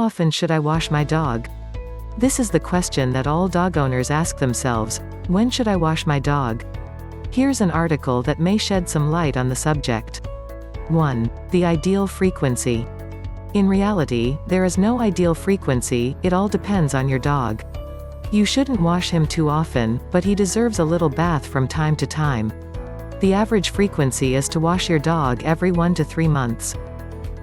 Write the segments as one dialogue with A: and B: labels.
A: often should I wash my dog? This is the question that all dog owners ask themselves. When should I wash my dog? Here's an article that may shed some light on the subject. 1. The ideal frequency. In reality, there is no ideal frequency, it all depends on your dog. You shouldn't wash him too often, but he deserves a little bath from time to time. The average frequency is to wash your dog every 1 to 3 months.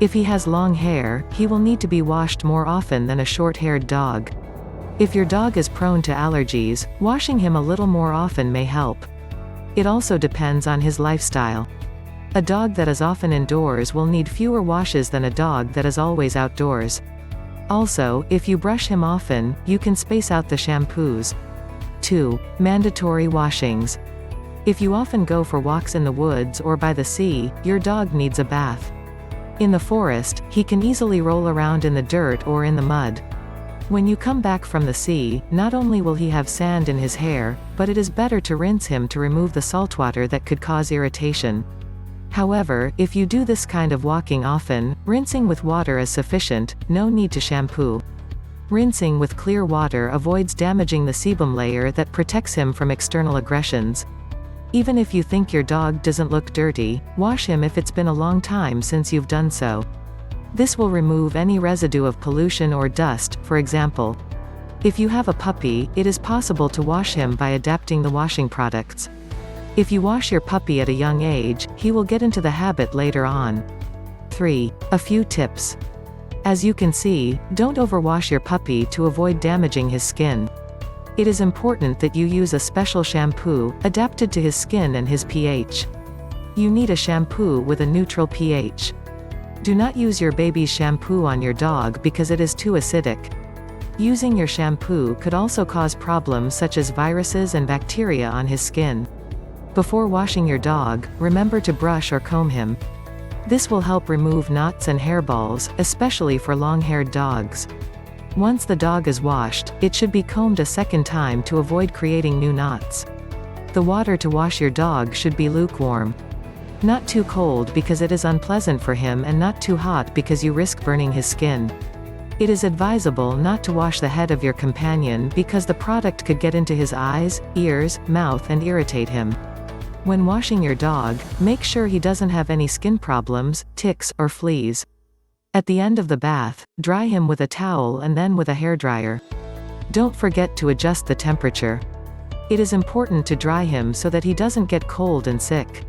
A: If he has long hair, he will need to be washed more often than a short-haired dog. If your dog is prone to allergies, washing him a little more often may help. It also depends on his lifestyle. A dog that is often indoors will need fewer washes than a dog that is always outdoors. Also, if you brush him often, you can space out the shampoos. 2. Mandatory washings. If you often go for walks in the woods or by the sea, your dog needs a bath. In the forest, he can easily roll around in the dirt or in the mud. When you come back from the sea, not only will he have sand in his hair, but it is better to rinse him to remove the saltwater that could cause irritation. However, if you do this kind of walking often, rinsing with water is sufficient, no need to shampoo. Rinsing with clear water avoids damaging the sebum layer that protects him from external aggressions. Even if you think your dog doesn't look dirty, wash him if it's been a long time since you've done so. This will remove any residue of pollution or dust, for example. If you have a puppy, it is possible to wash him by adapting the washing products. If you wash your puppy at a young age, he will get into the habit later on. 3. A few tips. As you can see, don't overwash your puppy to avoid damaging his skin. It is important that you use a special shampoo, adapted to his skin and his pH. You need a shampoo with a neutral pH. Do not use your baby's shampoo on your dog because it is too acidic. Using your shampoo could also cause problems such as viruses and bacteria on his skin. Before washing your dog, remember to brush or comb him. This will help remove knots and hairballs, especially for long-haired dogs. Once the dog is washed, it should be combed a second time to avoid creating new knots. The water to wash your dog should be lukewarm. Not too cold because it is unpleasant for him, and not too hot because you risk burning his skin. It is advisable not to wash the head of your companion because the product could get into his eyes, ears, mouth and irritate him. When washing your dog, make sure he doesn't have any skin problems, ticks, or fleas. At the end of the bath, dry him with a towel and then with a hairdryer. Don't forget to adjust the temperature. It is important to dry him so that he doesn't get cold and sick.